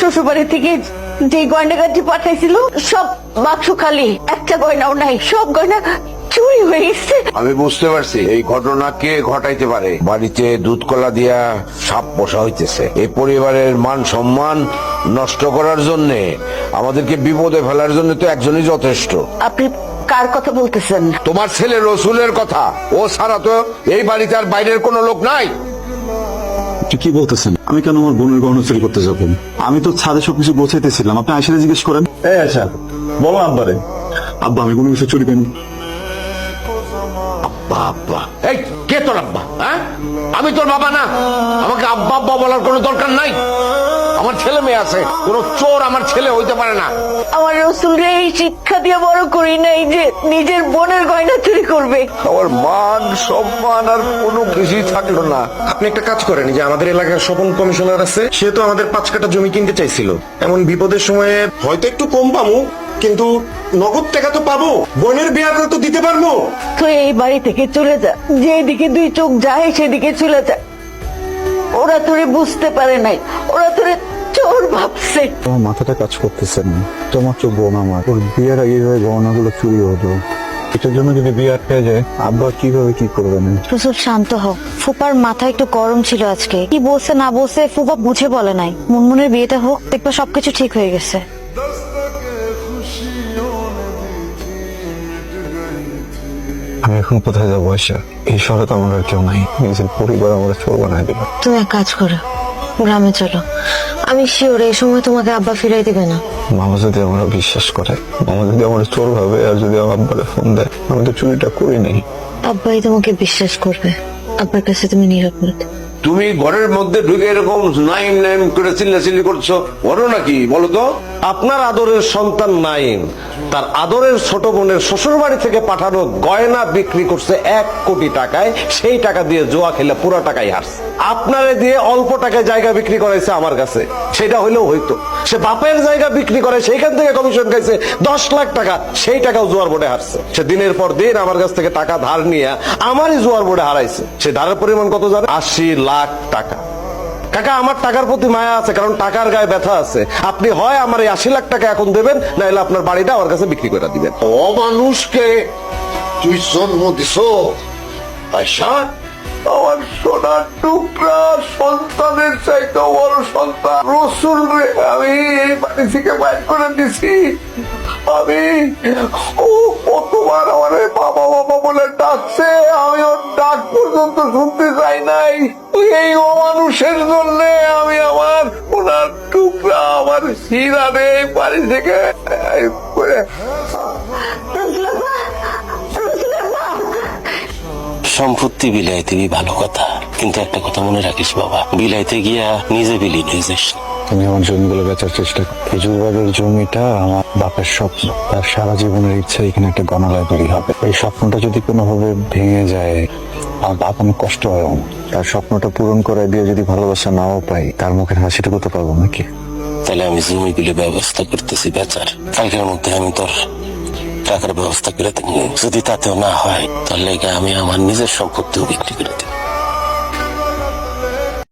শ্বশুর বাড়ি থেকে যে গয়নাগাটি পাঠাইছিল সব বাক্স খালি, একটা গয়নাও নাই, সব গয়না চুরি হয়ে গেছে। আমি বুঝতে পারছি এই ঘটনা কে ঘটাইতে পারে। বাড়িতে দুধ কলা দিয়া সাপ পোষা হইতেছে। এই পরিবারের মান সম্মান নষ্ট করার জন্য, আমাদেরকে বিপদে ফেলার জন্য তো একজনই যথেষ্ট। আপনি কার কথা বলতেছেন? তোমার ছেলে রসুলের কথা। ও ছাড়া তো এই বাড়িতে আর বাইরের কোনো লোক নাই। কি বলতেছেন? আমি কেন আমার বোনের গহনা চুরি করতে যাবো? আমি তো ছাদে সবকিছু গোছাইতেছিলাম, আপনি আয়সারে জিজ্ঞেস করেন। আচ্ছা বলো আব্বারে। আব্বা আমি কোনো কিছু চুরি করিনি। আব্বা আব্বা, এই কে তোর আব্বা? হ্যাঁ, আমি তোর বাবা না। আমাকে আব্বা আব্বা বলার কোনো দরকার নাই। আমার ছেলে মেয়ে আছে, কোন চোর আমার ছেলে হইতে পারে না। আমার রসুলরে এই শিক্ষা দিয়ে বড় করি নাই যে নিজের বোনের গয়না চুরি করবে। আমার মান সম্মান আর কোনো কিছুই থাকলো না। আপনি একটা কাজ করেন, যে আমাদের এলাকার স্বপন কমিশনার আছে, সে তো আমাদের 5 কাঠা জমি কিনতে চাইছিল। এমন বিপদের সময়ে হয়তো একটু কম পাবো, কিন্তু নগদ টাকা তো পাবো, বোনের বিয়ার তো দিতে পারবো। তুই এই বাড়ি থেকে চলে যা, যেদিকে দুই চোখ যায় সেদিকে চলে যা। ওরা তোরে বুঝতে পারে নাই, ওরা তোরে চোর ভাবছে। তোমার মাথাটা কাজ করতেছে না। তোমার তো বোন আমার, ওর বিয়ের আগে এইভাবে গহনাগুলো চুরি হলো। এটার জন্য যদি বিয়ে আটকে যায়, আব্বা কিভাবে কি করবেন? রসুল শান্ত হোক। ফুপার মাথা একটু গরম ছিল আজকে, কি বলছে না বলছে ফুপা বুঝে বলে নাই। মুনমুনের বিয়েটা হোক, দেখবে সবকিছু ঠিক হয়ে গেছে। আমি এখন কোথায় যাবো আয়সা? এই শহরে তো আমার আর কেউ নাই। নিজের পরিবার আমার চোর বানায় দিল। তুমি এক কাজ করো, গ্রামে চলো। আমি শিওর এই সময় তোমাকে আব্বা ফিরাই দিবে না। মামা যদি আমার বিশ্বাস করে, মামা যদি আমার চোর ভাবে, আর যদি আমার আব্বারে ফোন দেয়, আমি তো চুরিটা করি নাই। আব্বাই তোমাকে বিশ্বাস করবে, আব্বার কাছে তুমি নিরাপদ। তুমি ঘরের মধ্যে ঢুকে এরকম নাইম নাইম করে চিল্লাচিল্লি করছো, বলো নাকি? বলো তো। আপনার আদরের সন্তান নাইম তার আদরের ছোট বোনের শ্বশুর বাড়ি থেকে পাঠানো গয়না বিক্রি করছে 1 কোটি টাকায়। সেই টাকা দিয়ে জুয়া খেলে পুরো টাকাই হারছে। আপনারে দিয়ে অল্প টাকায় জায়গা বিক্রি করাইছে আমার কাছে, সেটা হইলেও হইতো। সে বাপের জায়গা বিক্রি করে, সেইখান থেকে কমিশন খাইছে 10 লাখ টাকা, সেই টাকাও জুয়ার বোর্ডে হারছে। সে দিনের পর দিন আমার কাছ থেকে টাকা ধার নিয়ে আমারই জুয়ার বোর্ডে হারাইছে। সে ধারের পরিমাণ কত জানে? 80 লাখ টাকা। কাকা, আমার টাকার প্রতি মায়া আছে, কারণ টাকার গায়ে ব্যথা আছে। আপনি হয় আমার এই 80 লাখ টাকা এখন দেবেন, নাহলে আপনার বাড়িটা আমার কাছে বিক্রি করে দিবেন। অমানুষকে তুই জন্ম দিছ আয়সা, আমার সোনার টুকরা সন্তানের চাইতে বড় সন্তান রসুল রে আমি এই বাড়ি থেকে বাইর করে দিছি। আমি ও কতবার আমার বাবা বাবা বলে ডাকছে, আমি ওর ডাক পর্যন্ত শুনতে চাই নাই। এই অমানুষের জন্য আমি আমার সোনার টুকরা, আমার হীরা রে বাড়ি থেকে সম্পত্তি বিলাইতে ভালো কথা, কিন্তু একটা কথা মনে রাখিস বাবা, বিলাইতে গিয়া নিজে বিলীন হয়ে যাস। তুমি আমার জমিগুলো বেচার চেষ্টা করো। খেজুর বাগের জমিটা আমার বাপের স্বপ্ন, তার সারা জীবনের ইচ্ছা এখানে একটা গণালয় তৈরি হবে। এই স্বপ্নটা যদি কোনোভাবে ভেঙে যায়, আমার বাপ অনেক কষ্ট হয়। তার স্বপ্নটা পূরণ করে দিয়ে যদি ভালোবাসা নাও পাই, তার মুখের হাসিটুকু তো পাবো নাকি? তাহলে আমি জমিগুলো ব্যবস্থা করতেছি বেচার। কালকের মধ্যে আমি তোর টাকার ব্যবস্থা করে দেবো। যদি তাতেও না হয়, তাহলে আমি আমার নিজের সম্পত্তিও বিক্রি করে দেবো।